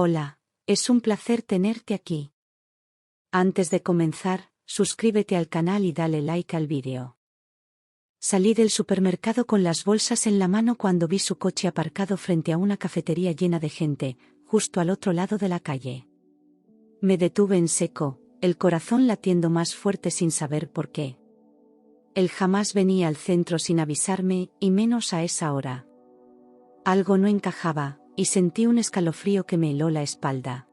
Hola, es un placer tenerte aquí. Antes de comenzar, suscríbete al canal y dale like al vídeo. Salí del supermercado con las bolsas en la mano cuando vi su coche aparcado frente a una cafetería llena de gente, justo al otro lado de la calle. Me detuve en seco, el corazón latiendo más fuerte sin saber por qué. Él jamás venía al centro sin avisarme, y menos a esa hora. Algo no encajaba, y sentí un escalofrío que me heló la espalda.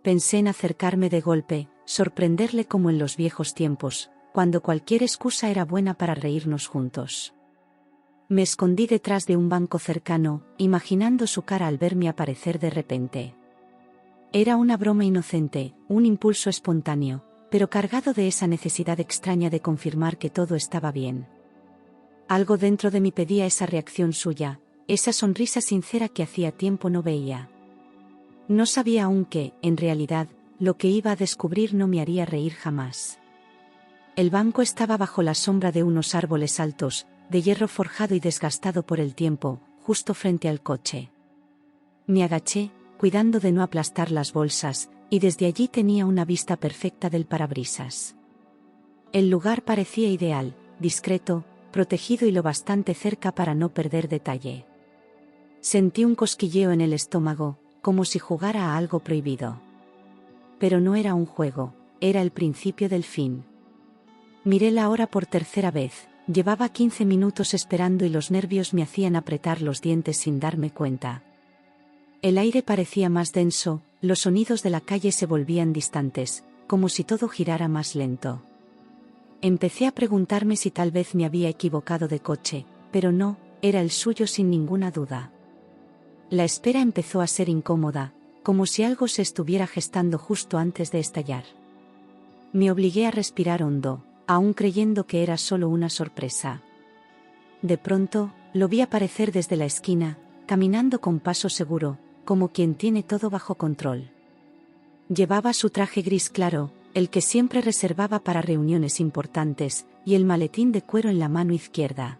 Pensé en acercarme de golpe, sorprenderle como en los viejos tiempos, cuando cualquier excusa era buena para reírnos juntos. Me escondí detrás de un banco cercano, imaginando su cara al verme aparecer de repente. Era una broma inocente, un impulso espontáneo, pero cargado de esa necesidad extraña de confirmar que todo estaba bien. Algo dentro de mí pedía esa reacción suya, esa sonrisa sincera que hacía tiempo no veía. No sabía aún que, en realidad, lo que iba a descubrir no me haría reír jamás. El banco estaba bajo la sombra de unos árboles altos, de hierro forjado y desgastado por el tiempo, justo frente al coche. Me agaché, cuidando de no aplastar las bolsas, y desde allí tenía una vista perfecta del parabrisas. El lugar parecía ideal, discreto, protegido y lo bastante cerca para no perder detalle. Sentí un cosquilleo en el estómago, como si jugara a algo prohibido. Pero no era un juego, era el principio del fin. Miré la hora por tercera vez, llevaba 15 minutos esperando y los nervios me hacían apretar los dientes sin darme cuenta. El aire parecía más denso, los sonidos de la calle se volvían distantes, como si todo girara más lento. Empecé a preguntarme si tal vez me había equivocado de coche, pero no, era el suyo sin ninguna duda. La espera empezó a ser incómoda, como si algo se estuviera gestando justo antes de estallar. Me obligué a respirar hondo, aún creyendo que era solo una sorpresa. De pronto, lo vi aparecer desde la esquina, caminando con paso seguro, como quien tiene todo bajo control. Llevaba su traje gris claro, el que siempre reservaba para reuniones importantes, y el maletín de cuero en la mano izquierda.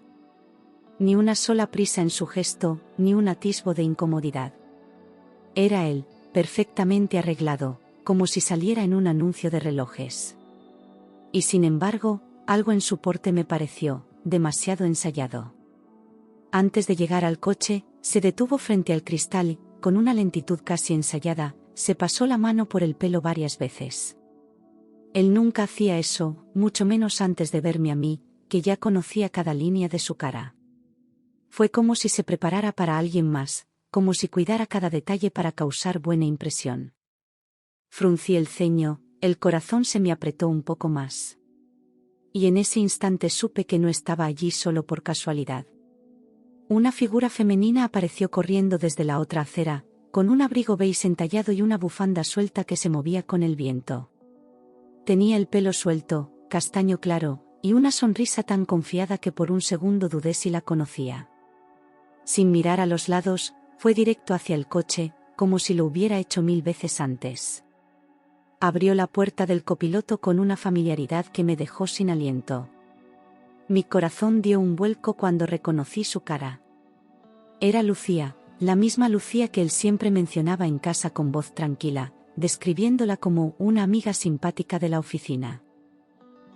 Ni una sola prisa en su gesto, ni un atisbo de incomodidad. Era él, perfectamente arreglado, como si saliera en un anuncio de relojes. Y sin embargo, algo en su porte me pareció demasiado ensayado. Antes de llegar al coche, se detuvo frente al cristal y, con una lentitud casi ensayada, se pasó la mano por el pelo varias veces. Él nunca hacía eso, mucho menos antes de verme a mí, que ya conocía cada línea de su cara. Fue como si se preparara para alguien más, como si cuidara cada detalle para causar buena impresión. Fruncí el ceño, el corazón se me apretó un poco más. Y en ese instante supe que no estaba allí solo por casualidad. Una figura femenina apareció corriendo desde la otra acera, con un abrigo beige entallado y una bufanda suelta que se movía con el viento. Tenía el pelo suelto, castaño claro, y una sonrisa tan confiada que por un segundo dudé si la conocía. Sin mirar a los lados, fue directo hacia el coche, como si lo hubiera hecho 1000 veces antes. Abrió la puerta del copiloto con una familiaridad que me dejó sin aliento. Mi corazón dio un vuelco cuando reconocí su cara. Era Lucía, la misma Lucía que él siempre mencionaba en casa con voz tranquila, describiéndola como una amiga simpática de la oficina.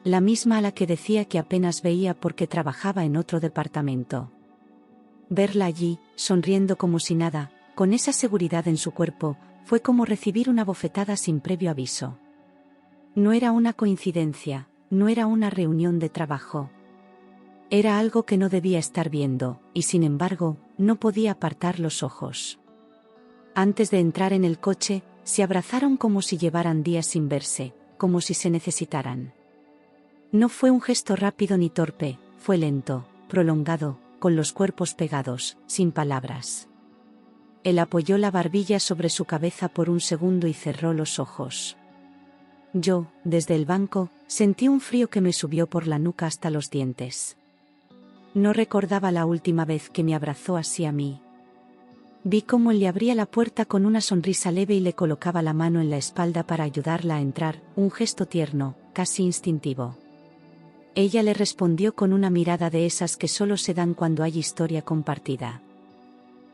La misma a la que decía que apenas veía porque trabajaba en otro departamento. Verla allí, sonriendo como si nada, con esa seguridad en su cuerpo, fue como recibir una bofetada sin previo aviso. No era una coincidencia, no era una reunión de trabajo. Era algo que no debía estar viendo, y sin embargo, no podía apartar los ojos. Antes de entrar en el coche, se abrazaron como si llevaran días sin verse, como si se necesitaran. No fue un gesto rápido ni torpe, fue lento, prolongado, con los cuerpos pegados, sin palabras. Él apoyó la barbilla sobre su cabeza por un segundo y cerró los ojos. Yo, desde el banco, sentí un frío que me subió por la nuca hasta los dientes. No recordaba la última vez que me abrazó así a mí. Vi cómo él le abría la puerta con una sonrisa leve y le colocaba la mano en la espalda para ayudarla a entrar, un gesto tierno, casi instintivo. Ella le respondió con una mirada de esas que solo se dan cuando hay historia compartida.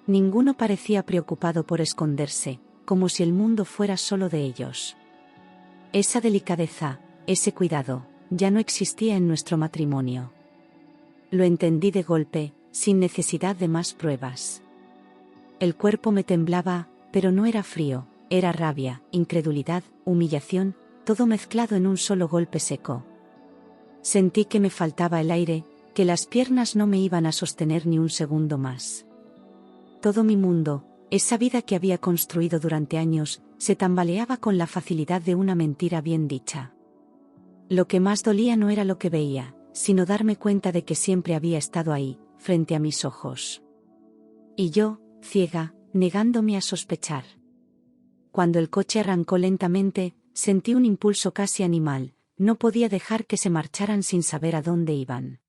Ninguno parecía preocupado por esconderse, como si el mundo fuera solo de ellos. Esa delicadeza, ese cuidado, ya no existía en nuestro matrimonio. Lo entendí de golpe, sin necesidad de más pruebas. El cuerpo me temblaba, pero no era frío, era rabia, incredulidad, humillación, todo mezclado en un solo golpe seco. Sentí que me faltaba el aire, que las piernas no me iban a sostener ni un segundo más. Todo mi mundo, esa vida que había construido durante años, se tambaleaba con la facilidad de una mentira bien dicha. Lo que más dolía no era lo que veía, sino darme cuenta de que siempre había estado ahí, frente a mis ojos. Y yo, ciega, negándome a sospechar. Cuando el coche arrancó lentamente, sentí un impulso casi animal, no podía dejar que se marcharan sin saber a dónde iban.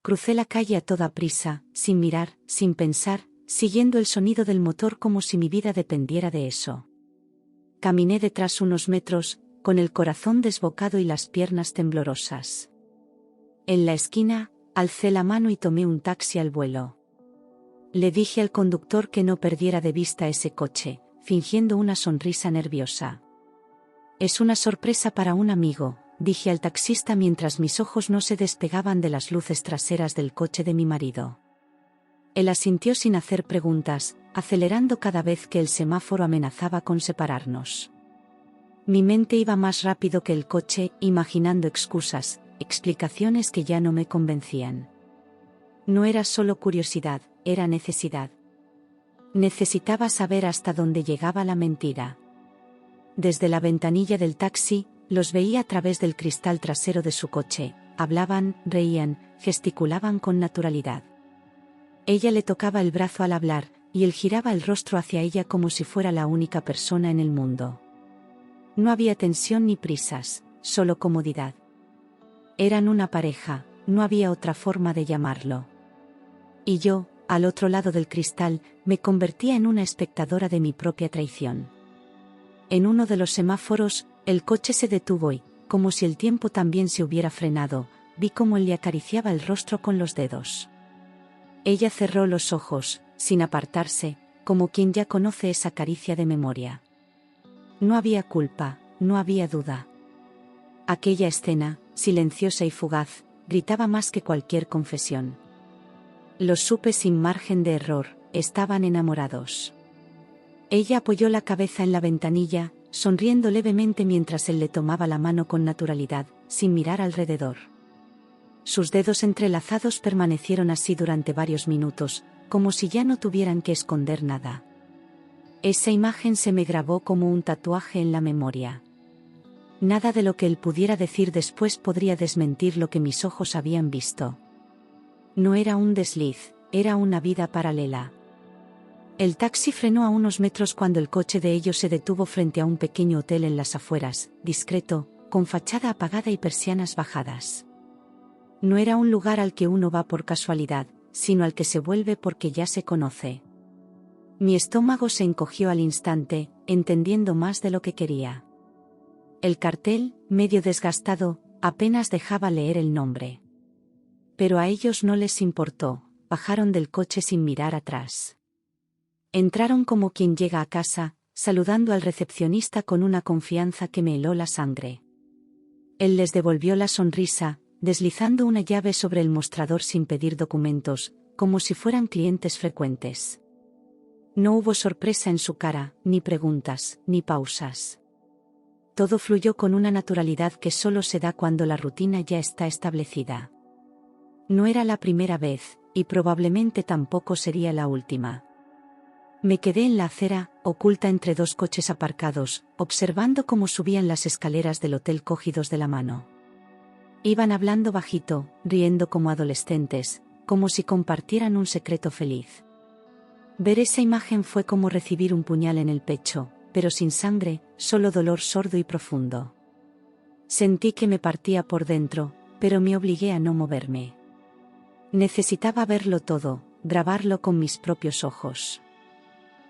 Crucé la calle a toda prisa, sin mirar, sin pensar, siguiendo el sonido del motor como si mi vida dependiera de eso. Caminé detrás unos metros, con el corazón desbocado y las piernas temblorosas. En la esquina, alcé la mano y tomé un taxi al vuelo. Le dije al conductor que no perdiera de vista ese coche, fingiendo una sonrisa nerviosa. «Es una sorpresa para un amigo», dije al taxista mientras mis ojos no se despegaban de las luces traseras del coche de mi marido. Él asintió sin hacer preguntas, acelerando cada vez que el semáforo amenazaba con separarnos. Mi mente iba más rápido que el coche, imaginando excusas, explicaciones que ya no me convencían. No era solo curiosidad, era necesidad. Necesitaba saber hasta dónde llegaba la mentira. Desde la ventanilla del taxi, los veía a través del cristal trasero de su coche, hablaban, reían, gesticulaban con naturalidad. Ella le tocaba el brazo al hablar, y él giraba el rostro hacia ella como si fuera la única persona en el mundo. No había tensión ni prisas, solo comodidad. Eran una pareja, no había otra forma de llamarlo. Y yo, al otro lado del cristal, me convertía en una espectadora de mi propia traición. En uno de los semáforos, el coche se detuvo y, como si el tiempo también se hubiera frenado, vi cómo él le acariciaba el rostro con los dedos. Ella cerró los ojos, sin apartarse, como quien ya conoce esa caricia de memoria. No había culpa, no había duda. Aquella escena, silenciosa y fugaz, gritaba más que cualquier confesión. Lo supe sin margen de error, estaban enamorados. Ella apoyó la cabeza en la ventanilla, sonriendo levemente mientras él le tomaba la mano con naturalidad, sin mirar alrededor. Sus dedos entrelazados permanecieron así durante varios minutos, como si ya no tuvieran que esconder nada. Esa imagen se me grabó como un tatuaje en la memoria. Nada de lo que él pudiera decir después podría desmentir lo que mis ojos habían visto. No era un desliz, era una vida paralela. El taxi frenó a unos metros cuando el coche de ellos se detuvo frente a un pequeño hotel en las afueras, discreto, con fachada apagada y persianas bajadas. No era un lugar al que uno va por casualidad, sino al que se vuelve porque ya se conoce. Mi estómago se encogió al instante, entendiendo más de lo que quería. El cartel, medio desgastado, apenas dejaba leer el nombre. Pero a ellos no les importó, bajaron del coche sin mirar atrás. Entraron como quien llega a casa, saludando al recepcionista con una confianza que me heló la sangre. Él les devolvió la sonrisa, deslizando una llave sobre el mostrador sin pedir documentos, como si fueran clientes frecuentes. No hubo sorpresa en su cara, ni preguntas, ni pausas. Todo fluyó con una naturalidad que solo se da cuando la rutina ya está establecida. No era la primera vez, y probablemente tampoco sería la última. Me quedé en la acera, oculta entre dos coches aparcados, observando cómo subían las escaleras del hotel cogidos de la mano. Iban hablando bajito, riendo como adolescentes, como si compartieran un secreto feliz. Ver esa imagen fue como recibir un puñal en el pecho, pero sin sangre, solo dolor sordo y profundo. Sentí que me partía por dentro, pero me obligué a no moverme. Necesitaba verlo todo, grabarlo con mis propios ojos.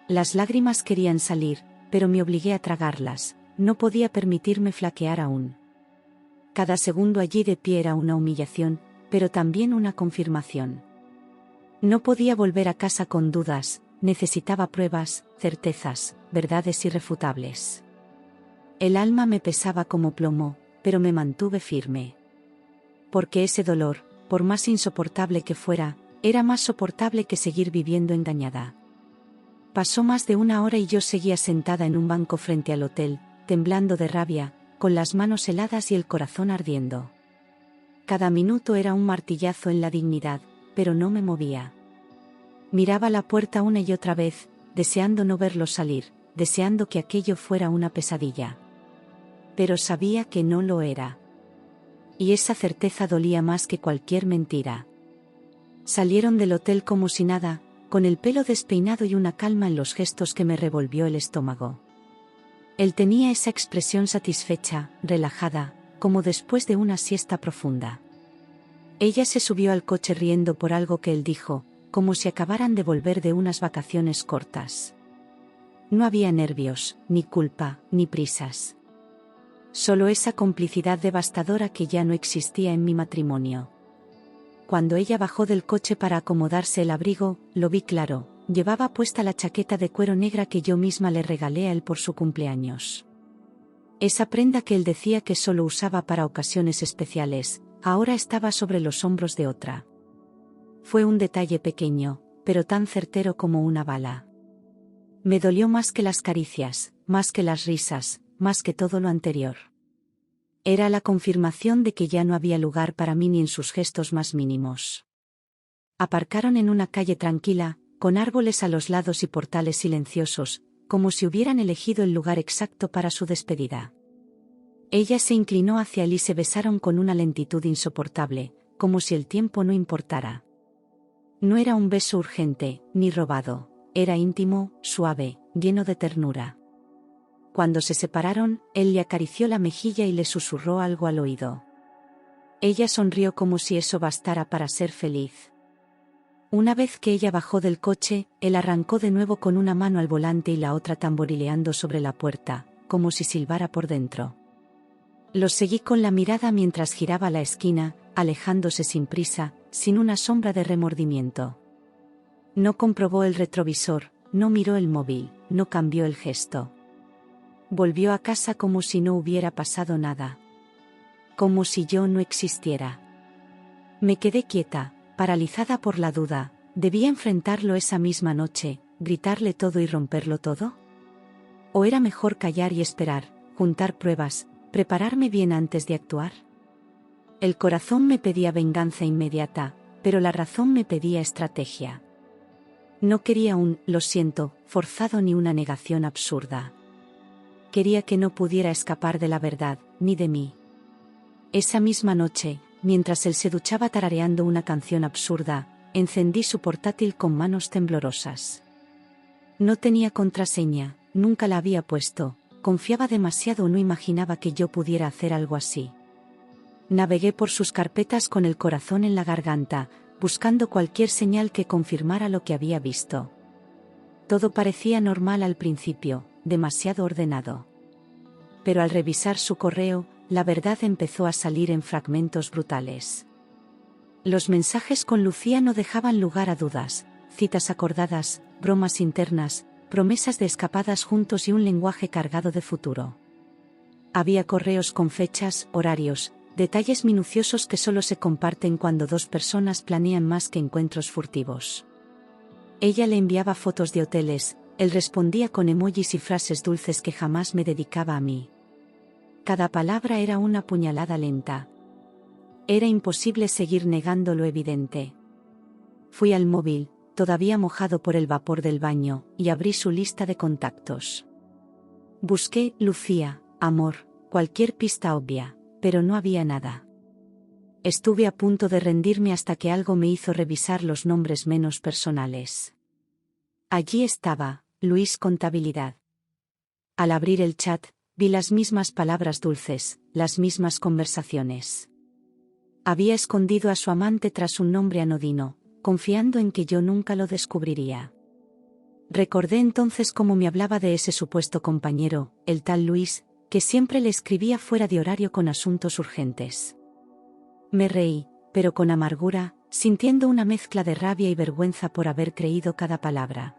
Las lágrimas querían salir, pero me obligué a tragarlas, no podía permitirme flaquear aún. Cada segundo allí de pie era una humillación, pero también una confirmación. No podía volver a casa con dudas, necesitaba pruebas, certezas, verdades irrefutables. El alma me pesaba como plomo, pero me mantuve firme. Porque ese dolor, por más insoportable que fuera, era más soportable que seguir viviendo engañada. Pasó más de una hora y yo seguía sentada en un banco frente al hotel, temblando de rabia, con las manos heladas y el corazón ardiendo. Cada minuto era un martillazo en la dignidad, pero no me movía. Miraba la puerta una y otra vez, deseando no verlo salir, deseando que aquello fuera una pesadilla. Pero sabía que no lo era. Y esa certeza dolía más que cualquier mentira. Salieron del hotel como si nada, con el pelo despeinado y una calma en los gestos que me revolvió el estómago. Él tenía esa expresión satisfecha, relajada, como después de una siesta profunda. Ella se subió al coche riendo por algo que él dijo, como si acabaran de volver de unas vacaciones cortas. No había nervios, ni culpa, ni prisas. Solo esa complicidad devastadora que ya no existía en mi matrimonio. Cuando ella bajó del coche para acomodarse el abrigo, lo vi claro, llevaba puesta la chaqueta de cuero negra que yo misma le regalé a él por su cumpleaños. Esa prenda que él decía que solo usaba para ocasiones especiales, ahora estaba sobre los hombros de otra. Fue un detalle pequeño, pero tan certero como una bala. Me dolió más que las caricias, más que las risas, más que todo lo anterior. Era la confirmación de que ya no había lugar para mí ni en sus gestos más mínimos. Aparcaron en una calle tranquila, con árboles a los lados y portales silenciosos, como si hubieran elegido el lugar exacto para su despedida. Ella se inclinó hacia él y se besaron con una lentitud insoportable, como si el tiempo no importara. No era un beso urgente, ni robado, era íntimo, suave, lleno de ternura. Cuando se separaron, él le acarició la mejilla y le susurró algo al oído. Ella sonrió como si eso bastara para ser feliz. Una vez que ella bajó del coche, él arrancó de nuevo con una mano al volante y la otra tamborileando sobre la puerta, como si silbara por dentro. Los seguí con la mirada mientras giraba la esquina, alejándose sin prisa, sin una sombra de remordimiento. No comprobó el retrovisor, no miró el móvil, no cambió el gesto. Volvió a casa como si no hubiera pasado nada. Como si yo no existiera. Me quedé quieta, paralizada por la duda, ¿debía enfrentarlo esa misma noche, gritarle todo y romperlo todo? ¿O era mejor callar y esperar, juntar pruebas, prepararme bien antes de actuar? El corazón me pedía venganza inmediata, pero la razón me pedía estrategia. No quería un «lo siento» forzado ni una negación absurda. Quería que no pudiera escapar de la verdad, ni de mí. Esa misma noche, mientras él se duchaba tarareando una canción absurda, encendí su portátil con manos temblorosas. No tenía contraseña, nunca la había puesto, confiaba demasiado o no imaginaba que yo pudiera hacer algo así. Navegué por sus carpetas con el corazón en la garganta, buscando cualquier señal que confirmara lo que había visto. Todo parecía normal al principio, demasiado ordenado. Pero al revisar su correo, la verdad empezó a salir en fragmentos brutales. Los mensajes con Lucía no dejaban lugar a dudas, citas acordadas, bromas internas, promesas de escapadas juntos y un lenguaje cargado de futuro. Había correos con fechas, horarios, detalles minuciosos que solo se comparten cuando dos personas planean más que encuentros furtivos. Ella le enviaba fotos de hoteles, él respondía con emojis y frases dulces que jamás me dedicaba a mí. Cada palabra era una puñalada lenta. Era imposible seguir negando lo evidente. Fui al móvil, todavía mojado por el vapor del baño, y abrí su lista de contactos. Busqué Lucía, amor, cualquier pista obvia, pero no había nada. Estuve a punto de rendirme hasta que algo me hizo revisar los nombres menos personales. Allí estaba, Luis Contabilidad. Al abrir el chat, vi las mismas palabras dulces, las mismas conversaciones. Había escondido a su amante tras un nombre anodino, confiando en que yo nunca lo descubriría. Recordé entonces cómo me hablaba de ese supuesto compañero, el tal Luis, que siempre le escribía fuera de horario con asuntos urgentes. Me reí, pero con amargura, sintiendo una mezcla de rabia y vergüenza por haber creído cada palabra.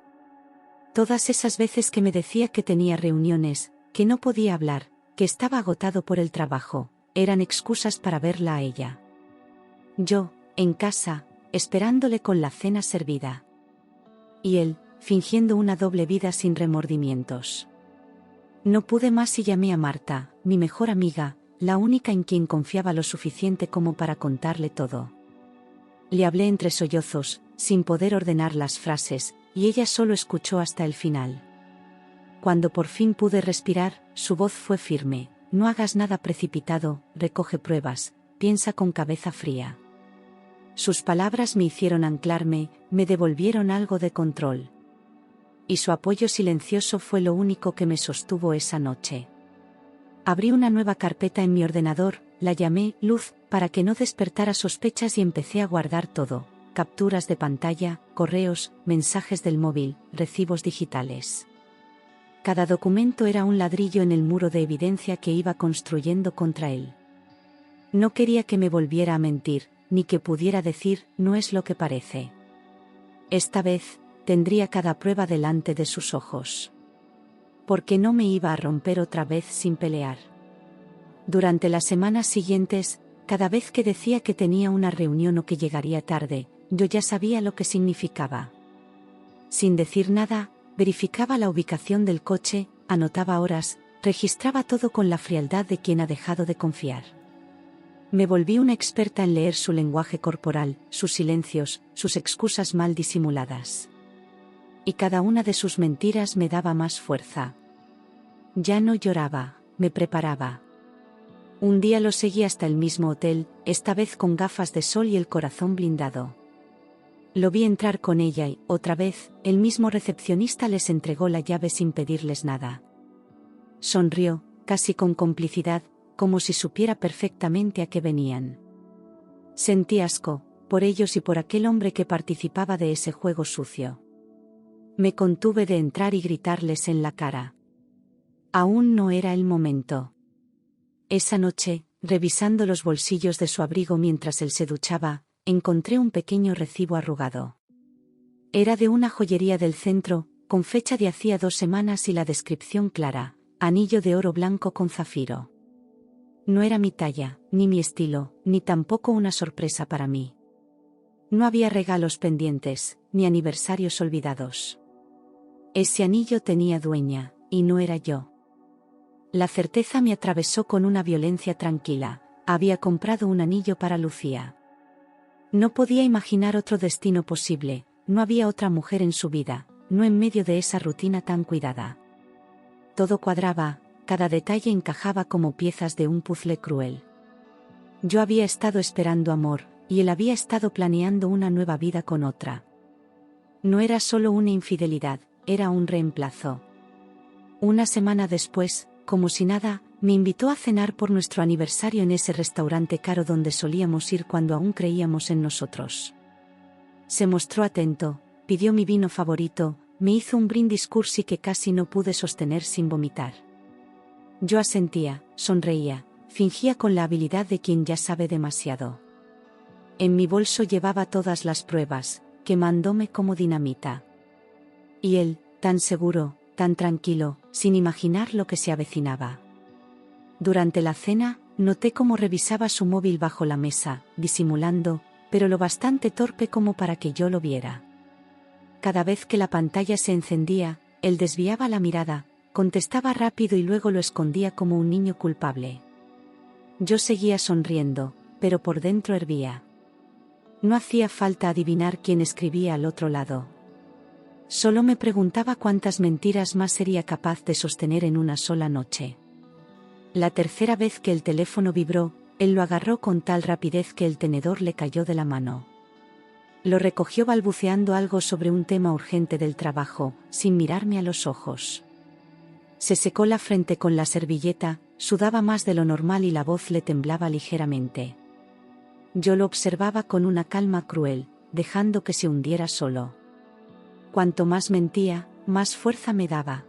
Todas esas veces que me decía que tenía reuniones, que no podía hablar, que estaba agotado por el trabajo, eran excusas para verla a ella. Yo, en casa, esperándole con la cena servida. Y él, fingiendo una doble vida sin remordimientos. No pude más y llamé a Marta, mi mejor amiga, la única en quien confiaba lo suficiente como para contarle todo. Le hablé entre sollozos, sin poder ordenar las frases, y ella solo escuchó hasta el final. Cuando por fin pude respirar, su voz fue firme: no hagas nada precipitado, recoge pruebas, piensa con cabeza fría. Sus palabras me hicieron anclarme, me devolvieron algo de control. Y su apoyo silencioso fue lo único que me sostuvo esa noche. Abrí una nueva carpeta en mi ordenador, la llamé Luz, para que no despertara sospechas y empecé a guardar todo: capturas de pantalla, correos, mensajes del móvil, recibos digitales. Cada documento era un ladrillo en el muro de evidencia que iba construyendo contra él. No quería que me volviera a mentir, ni que pudiera decir: no es lo que parece. Esta vez, tendría cada prueba delante de sus ojos. Porque no me iba a romper otra vez sin pelear. Durante las semanas siguientes, cada vez que decía que tenía una reunión o que llegaría tarde, yo ya sabía lo que significaba. Sin decir nada, verificaba la ubicación del coche, anotaba horas, registraba todo con la frialdad de quien ha dejado de confiar. Me volví una experta en leer su lenguaje corporal, sus silencios, sus excusas mal disimuladas. Y cada una de sus mentiras me daba más fuerza. Ya no lloraba, me preparaba. Un día lo seguí hasta el mismo hotel, esta vez con gafas de sol y el corazón blindado. Lo vi entrar con ella y, otra vez, el mismo recepcionista les entregó la llave sin pedirles nada. Sonrió, casi con complicidad, como si supiera perfectamente a qué venían. Sentí asco, por ellos y por aquel hombre que participaba de ese juego sucio. Me contuve de entrar y gritarles en la cara. Aún no era el momento. Esa noche, revisando los bolsillos de su abrigo mientras él se duchaba, encontré un pequeño recibo arrugado. Era de una joyería del centro, con fecha de hacía 2 semanas y la descripción clara: anillo de oro blanco con zafiro. No era mi talla, ni mi estilo, ni tampoco una sorpresa para mí. No había regalos pendientes, ni aniversarios olvidados. Ese anillo tenía dueña, y no era yo. La certeza me atravesó con una violencia tranquila: había comprado un anillo para Lucía. No podía imaginar otro destino posible, no había otra mujer en su vida, no en medio de esa rutina tan cuidada. Todo cuadraba, cada detalle encajaba como piezas de un puzzle cruel. Yo había estado esperando amor, y él había estado planeando una nueva vida con otra. No era solo una infidelidad, era un reemplazo. Una semana después, como si nada, me invitó a cenar por nuestro aniversario en ese restaurante caro donde solíamos ir cuando aún creíamos en nosotros. Se mostró atento, pidió mi vino favorito, me hizo un brindis cursi que casi no pude sostener sin vomitar. Yo asentía, sonreía, fingía con la habilidad de quien ya sabe demasiado. En mi bolso llevaba todas las pruebas, quemándome como dinamita. Y él, tan seguro, tan tranquilo, sin imaginar lo que se avecinaba. Durante la cena, noté cómo revisaba su móvil bajo la mesa, disimulando, pero lo bastante torpe como para que yo lo viera. Cada vez que la pantalla se encendía, él desviaba la mirada, contestaba rápido y luego lo escondía como un niño culpable. Yo seguía sonriendo, pero por dentro hervía. No hacía falta adivinar quién escribía al otro lado. Solo me preguntaba cuántas mentiras más sería capaz de sostener en una sola noche. La tercera vez que el teléfono vibró, él lo agarró con tal rapidez que el tenedor le cayó de la mano. Lo recogió balbuceando algo sobre un tema urgente del trabajo, sin mirarme a los ojos. Se secó la frente con la servilleta, sudaba más de lo normal y la voz le temblaba ligeramente. Yo lo observaba con una calma cruel, dejando que se hundiera solo. Cuanto más mentía, más fuerza me daba.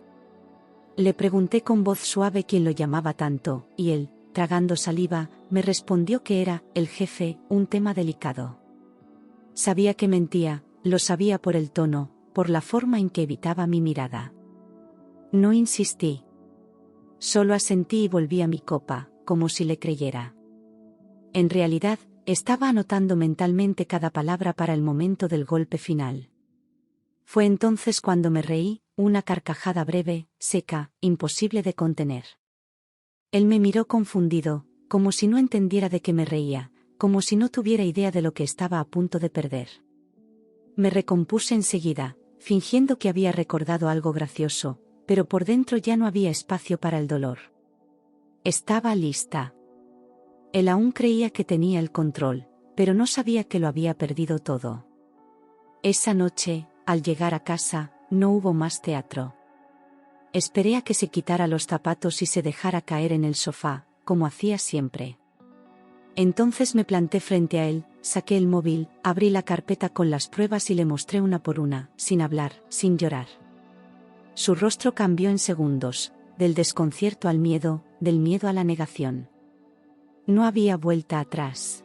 Le pregunté con voz suave quién lo llamaba tanto, y él, tragando saliva, me respondió que era el jefe, un tema delicado. Sabía que mentía, lo sabía por el tono, por la forma en que evitaba mi mirada. No insistí. Solo asentí y volví a mi copa, como si le creyera. En realidad, estaba anotando mentalmente cada palabra para el momento del golpe final. Fue entonces cuando me reí, una carcajada breve, seca, imposible de contener. Él me miró confundido, como si no entendiera de qué me reía, como si no tuviera idea de lo que estaba a punto de perder. Me recompuse enseguida, fingiendo que había recordado algo gracioso, pero por dentro ya no había espacio para el dolor. Estaba lista. Él aún creía que tenía el control, pero no sabía que lo había perdido todo. Esa noche, al llegar a casa, no hubo más teatro. Esperé a que se quitara los zapatos y se dejara caer en el sofá, como hacía siempre. Entonces me planté frente a él, saqué el móvil, abrí la carpeta con las pruebas y le mostré una por una, sin hablar, sin llorar. Su rostro cambió en segundos, del desconcierto al miedo, del miedo a la negación. No había vuelta atrás.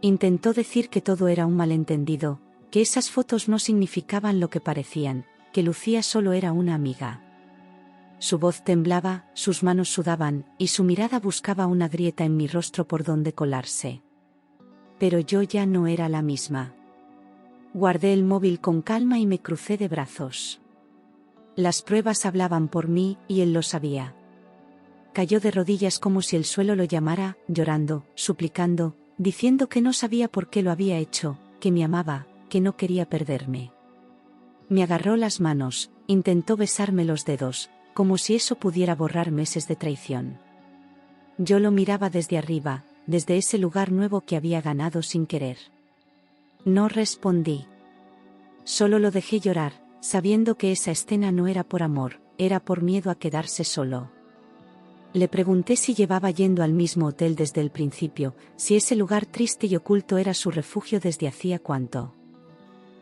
Intentó decir que todo era un malentendido, que esas fotos no significaban lo que parecían, que Lucía solo era una amiga. Su voz temblaba, sus manos sudaban, y su mirada buscaba una grieta en mi rostro por donde colarse. Pero yo ya no era la misma. Guardé el móvil con calma y me crucé de brazos. Las pruebas hablaban por mí, y él lo sabía. Cayó de rodillas como si el suelo lo llamara, llorando, suplicando, diciendo que no sabía por qué lo había hecho, que me amaba, que no quería perderme. Me agarró las manos, intentó besarme los dedos, como si eso pudiera borrar meses de traición. Yo lo miraba desde arriba, desde ese lugar nuevo que había ganado sin querer. No respondí. Solo lo dejé llorar, sabiendo que esa escena no era por amor, era por miedo a quedarse solo. Le pregunté si llevaba yendo al mismo hotel desde el principio, si ese lugar triste y oculto era su refugio desde hacía cuánto.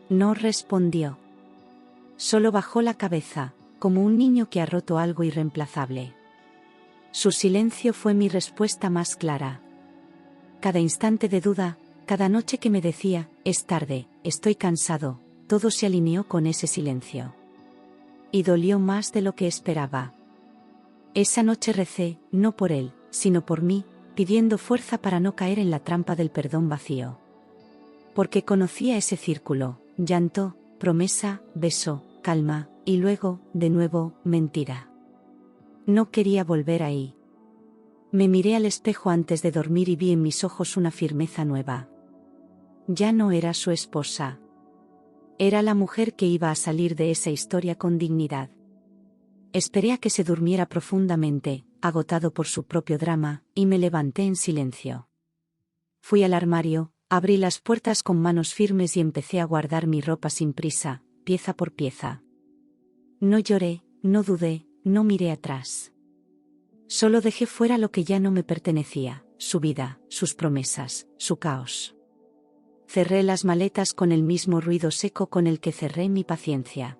No respondió. Solo bajó la cabeza, como un niño que ha roto algo irreemplazable. Su silencio fue mi respuesta más clara. Cada instante de duda, cada noche que me decía, es tarde, estoy cansado, todo se alineó con ese silencio. Y dolió más de lo que esperaba. Esa noche recé, no por él, sino por mí, pidiendo fuerza para no caer en la trampa del perdón vacío. Porque conocía ese círculo, llanto, promesa, beso, calma, y luego, de nuevo, mentira. No quería volver ahí. Me miré al espejo antes de dormir y vi en mis ojos una firmeza nueva. Ya no era su esposa. Era la mujer que iba a salir de esa historia con dignidad. Esperé a que se durmiera profundamente, agotado por su propio drama, y me levanté en silencio. Fui al armario, abrí las puertas con manos firmes y empecé a guardar mi ropa sin prisa, pieza por pieza. No lloré, no dudé, no miré atrás. Solo dejé fuera lo que ya no me pertenecía, su vida, sus promesas, su caos. Cerré las maletas con el mismo ruido seco con el que cerré mi paciencia.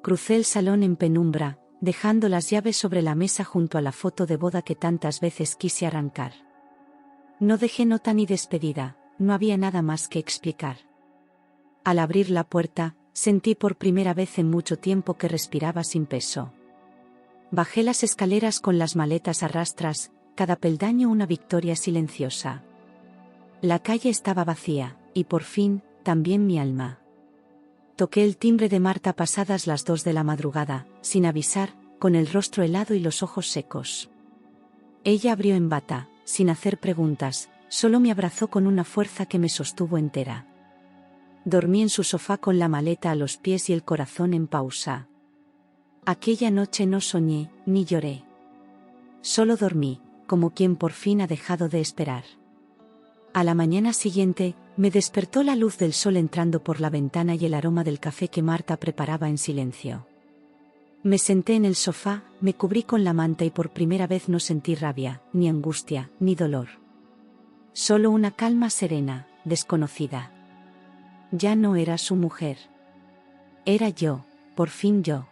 Crucé el salón en penumbra, dejando las llaves sobre la mesa junto a la foto de boda que tantas veces quise arrancar. No dejé nota ni despedida, no había nada más que explicar. Al abrir la puerta, sentí por primera vez en mucho tiempo que respiraba sin peso. Bajé las escaleras con las maletas a rastras, cada peldaño una victoria silenciosa. La calle estaba vacía, y por fin, también mi alma. Toqué el timbre de Marta pasadas las 2 de la madrugada, sin avisar, con el rostro helado y los ojos secos. Ella abrió en bata, sin hacer preguntas, solo me abrazó con una fuerza que me sostuvo entera. Dormí en su sofá con la maleta a los pies y el corazón en pausa. Aquella noche no soñé, ni lloré. Solo dormí, como quien por fin ha dejado de esperar. A la mañana siguiente, me despertó la luz del sol entrando por la ventana y el aroma del café que Marta preparaba en silencio. Me senté en el sofá, me cubrí con la manta y por primera vez no sentí rabia, ni angustia, ni dolor. Solo una calma serena, desconocida. Ya no era su mujer. Era yo, por fin yo.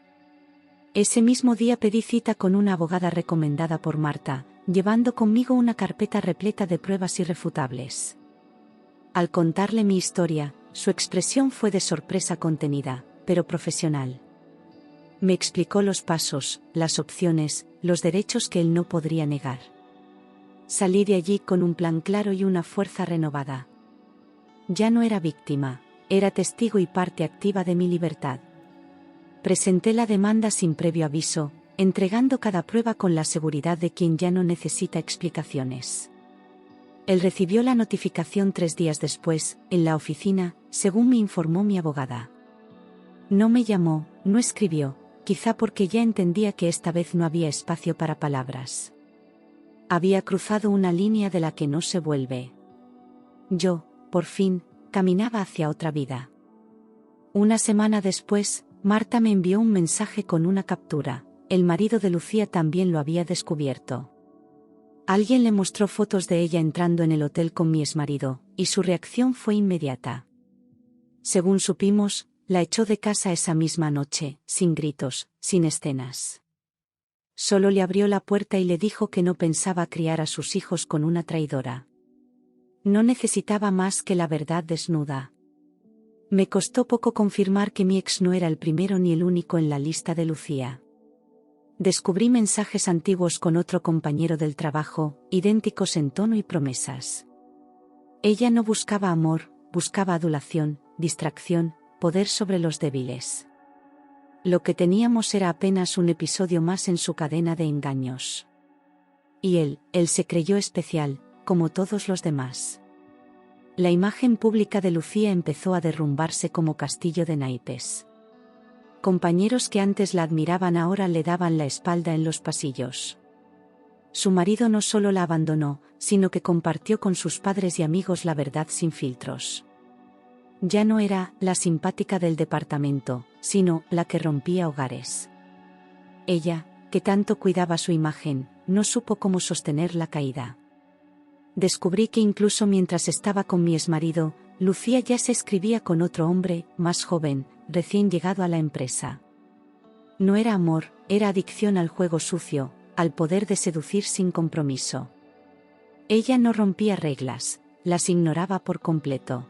Ese mismo día pedí cita con una abogada recomendada por Marta, llevando conmigo una carpeta repleta de pruebas irrefutables. Al contarle mi historia, su expresión fue de sorpresa contenida, pero profesional. Me explicó los pasos, las opciones, los derechos que él no podría negar. Salí de allí con un plan claro y una fuerza renovada. Ya no era víctima, era testigo y parte activa de mi libertad. Presenté la demanda sin previo aviso, entregando cada prueba con la seguridad de quien ya no necesita explicaciones. Él recibió la notificación 3 días después, en la oficina, según me informó mi abogada. No me llamó, no escribió, quizá porque ya entendía que esta vez no había espacio para palabras. Había cruzado una línea de la que no se vuelve. Yo, por fin, caminaba hacia otra vida. Una semana después, Marta me envió un mensaje con una captura. El marido de Lucía también lo había descubierto. Alguien le mostró fotos de ella entrando en el hotel con mi exmarido, y su reacción fue inmediata. Según supimos, la echó de casa esa misma noche, sin gritos, sin escenas. Solo le abrió la puerta y le dijo que no pensaba criar a sus hijos con una traidora. No necesitaba más que la verdad desnuda. Me costó poco confirmar que mi ex no era el primero ni el único en la lista de Lucía. Descubrí mensajes antiguos con otro compañero del trabajo, idénticos en tono y promesas. Ella no buscaba amor, buscaba adulación, distracción, poder sobre los débiles. Lo que teníamos era apenas un episodio más en su cadena de engaños. Y él se creyó especial, como todos los demás. La imagen pública de Lucía empezó a derrumbarse como castillo de naipes. Compañeros que antes la admiraban ahora le daban la espalda en los pasillos. Su marido no solo la abandonó, sino que compartió con sus padres y amigos la verdad sin filtros. Ya no era la simpática del departamento, sino la que rompía hogares. Ella, que tanto cuidaba su imagen, no supo cómo sostener la caída. Descubrí que incluso mientras estaba con mi exmarido, Lucía ya se escribía con otro hombre, más joven, recién llegado a la empresa. No era amor, era adicción al juego sucio, al poder de seducir sin compromiso. Ella no rompía reglas, las ignoraba por completo.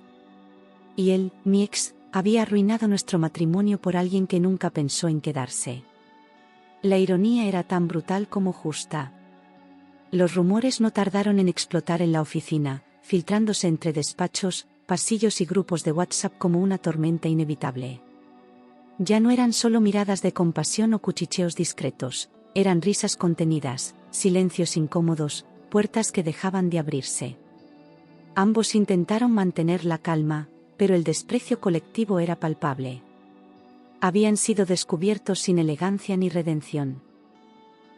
Y él, mi ex, había arruinado nuestro matrimonio por alguien que nunca pensó en quedarse. La ironía era tan brutal como justa. Los rumores no tardaron en explotar en la oficina, filtrándose entre despachos, pasillos y grupos de WhatsApp como una tormenta inevitable. Ya no eran solo miradas de compasión o cuchicheos discretos, eran risas contenidas, silencios incómodos, puertas que dejaban de abrirse. Ambos intentaron mantener la calma, pero el desprecio colectivo era palpable. Habían sido descubiertos sin elegancia ni redención.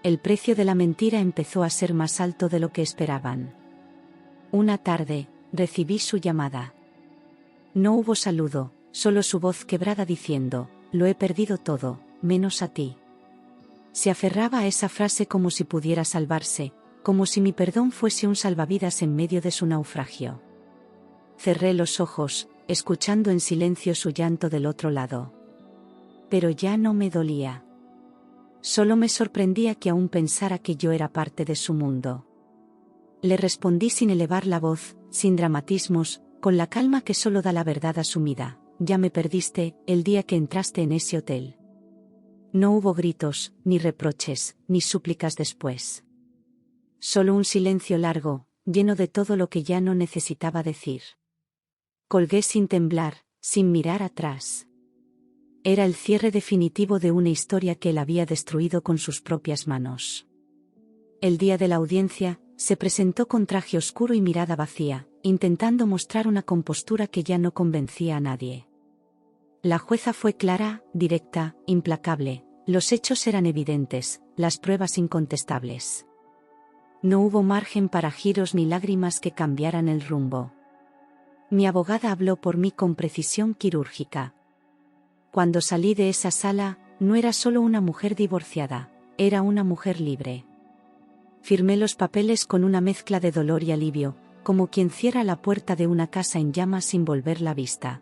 El precio de la mentira empezó a ser más alto de lo que esperaban. Una tarde, recibí su llamada. No hubo saludo, solo su voz quebrada diciendo, «Lo he perdido todo, menos a ti». Se aferraba a esa frase como si pudiera salvarse, como si mi perdón fuese un salvavidas en medio de su naufragio. Cerré los ojos, escuchando en silencio su llanto del otro lado. Pero ya no me dolía. Solo me sorprendía que aún pensara que yo era parte de su mundo. Le respondí sin elevar la voz, sin dramatismos, con la calma que solo da la verdad asumida. «Ya me perdiste, el día que entraste en ese hotel». No hubo gritos, ni reproches, ni súplicas después. Solo un silencio largo, lleno de todo lo que ya no necesitaba decir. Colgué sin temblar, sin mirar atrás. Era el cierre definitivo de una historia que él había destruido con sus propias manos. El día de la audiencia, se presentó con traje oscuro y mirada vacía, intentando mostrar una compostura que ya no convencía a nadie. La jueza fue clara, directa, implacable, los hechos eran evidentes, las pruebas incontestables. No hubo margen para giros ni lágrimas que cambiaran el rumbo. Mi abogada habló por mí con precisión quirúrgica. Cuando salí de esa sala, no era solo una mujer divorciada, era una mujer libre. Firmé los papeles con una mezcla de dolor y alivio, como quien cierra la puerta de una casa en llamas sin volver la vista.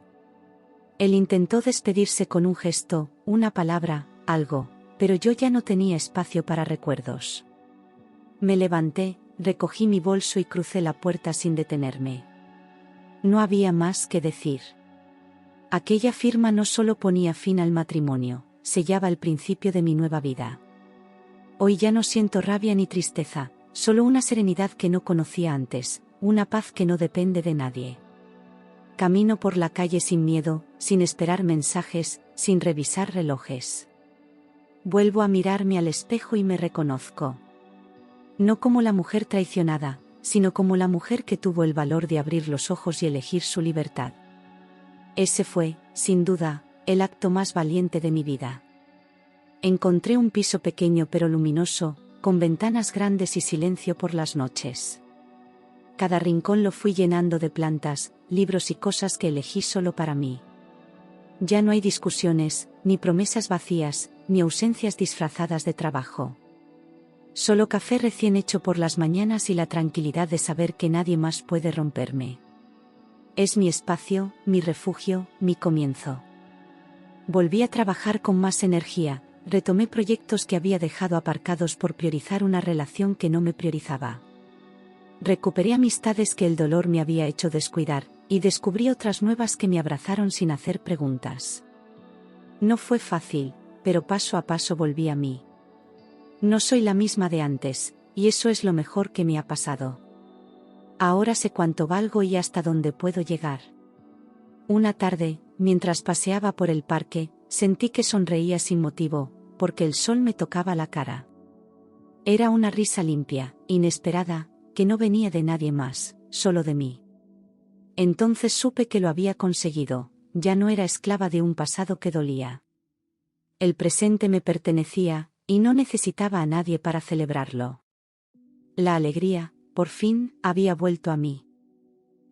Él intentó despedirse con un gesto, una palabra, algo, pero yo ya no tenía espacio para recuerdos. Me levanté, recogí mi bolso y crucé la puerta sin detenerme. No había más que decir. Aquella firma no solo ponía fin al matrimonio, sellaba el principio de mi nueva vida. Hoy ya no siento rabia ni tristeza, solo una serenidad que no conocía antes, una paz que no depende de nadie. Camino por la calle sin miedo, sin esperar mensajes, sin revisar relojes. Vuelvo a mirarme al espejo y me reconozco. No como la mujer traicionada, sino como la mujer que tuvo el valor de abrir los ojos y elegir su libertad. Ese fue, sin duda, el acto más valiente de mi vida. Encontré un piso pequeño pero luminoso, con ventanas grandes y silencio por las noches. Cada rincón lo fui llenando de plantas, libros y cosas que elegí solo para mí. Ya no hay discusiones, ni promesas vacías, ni ausencias disfrazadas de trabajo. Solo café recién hecho por las mañanas y la tranquilidad de saber que nadie más puede romperme. Es mi espacio, mi refugio, mi comienzo. Volví a trabajar con más energía, retomé proyectos que había dejado aparcados por priorizar una relación que no me priorizaba. Recuperé amistades que el dolor me había hecho descuidar, y descubrí otras nuevas que me abrazaron sin hacer preguntas. No fue fácil, pero paso a paso volví a mí. No soy la misma de antes, y eso es lo mejor que me ha pasado. Ahora sé cuánto valgo y hasta dónde puedo llegar. Una tarde, mientras paseaba por el parque, sentí que sonreía sin motivo, porque el sol me tocaba la cara. Era una risa limpia, inesperada, que no venía de nadie más, solo de mí. Entonces supe que lo había conseguido, ya no era esclava de un pasado que dolía. El presente me pertenecía, y no necesitaba a nadie para celebrarlo. La alegría, por fin, había vuelto a mí.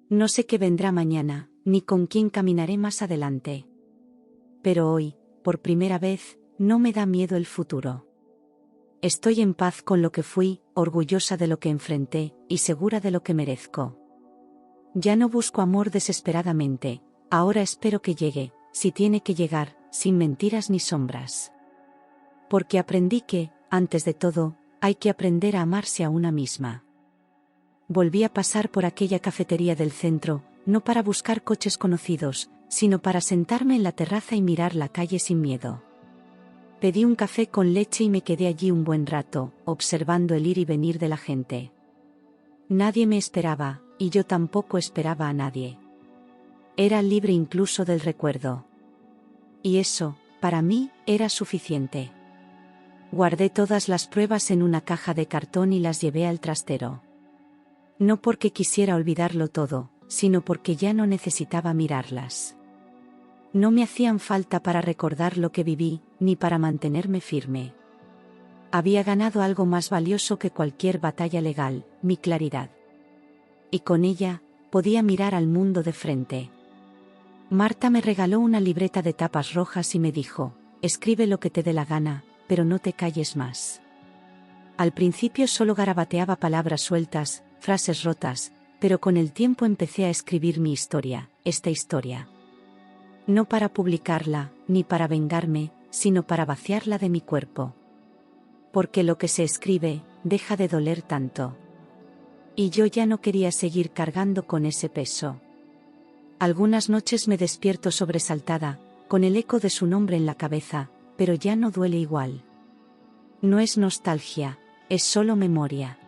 No sé qué vendrá mañana, ni con quién caminaré más adelante. Pero hoy, por primera vez, no me da miedo el futuro. Estoy en paz con lo que fui, orgullosa de lo que enfrenté, y segura de lo que merezco. Ya no busco amor desesperadamente, ahora espero que llegue, si tiene que llegar, sin mentiras ni sombras. Porque aprendí que, antes de todo, hay que aprender a amarse a una misma. Volví a pasar por aquella cafetería del centro, no para buscar coches conocidos, sino para sentarme en la terraza y mirar la calle sin miedo. Pedí un café con leche y me quedé allí un buen rato, observando el ir y venir de la gente. Nadie me esperaba, y yo tampoco esperaba a nadie. Era libre incluso del recuerdo. Y eso, para mí, era suficiente. Guardé todas las pruebas en una caja de cartón y las llevé al trastero. No porque quisiera olvidarlo todo, sino porque ya no necesitaba mirarlas. No me hacían falta para recordar lo que viví, ni para mantenerme firme. Había ganado algo más valioso que cualquier batalla legal, mi claridad. Y con ella, podía mirar al mundo de frente. Marta me regaló una libreta de tapas rojas y me dijo, escribe lo que te dé la gana, pero no te calles más. Al principio solo garabateaba palabras sueltas, frases rotas, pero con el tiempo empecé a escribir mi historia, esta historia. No para publicarla, ni para vengarme, sino para vaciarla de mi cuerpo. Porque lo que se escribe, deja de doler tanto. Y yo ya no quería seguir cargando con ese peso. Algunas noches me despierto sobresaltada, con el eco de su nombre en la cabeza, pero ya no duele igual. No es nostalgia, es solo memoria.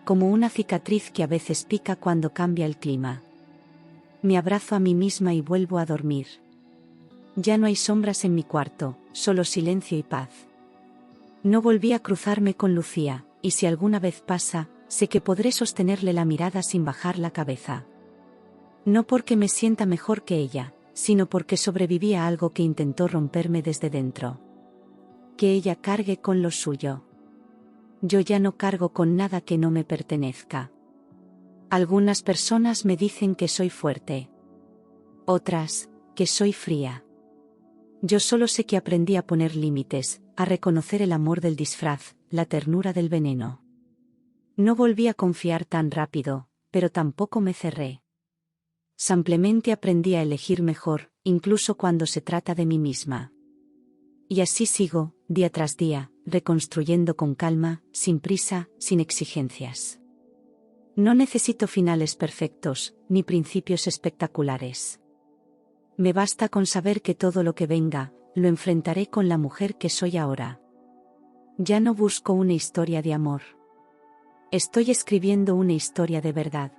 Como una cicatriz que a veces pica cuando cambia el clima. Me abrazo a mí misma y vuelvo a dormir. Ya no hay sombras en mi cuarto, solo silencio y paz. No volví a cruzarme con Lucía, y si alguna vez pasa, sé que podré sostenerle la mirada sin bajar la cabeza. No porque me sienta mejor que ella, sino porque sobreviví a algo que intentó romperme desde dentro. Que ella cargue con lo suyo. Yo ya no cargo con nada que no me pertenezca. Algunas personas me dicen que soy fuerte. Otras, que soy fría. Yo solo sé que aprendí a poner límites, a reconocer el amor del disfraz, la ternura del veneno. No volví a confiar tan rápido, pero tampoco me cerré. Simplemente aprendí a elegir mejor, incluso cuando se trata de mí misma. Y así sigo, día tras día, reconstruyendo con calma, sin prisa, sin exigencias. No necesito finales perfectos, ni principios espectaculares. Me basta con saber que todo lo que venga, lo enfrentaré con la mujer que soy ahora. Ya no busco una historia de amor. Estoy escribiendo una historia de verdad.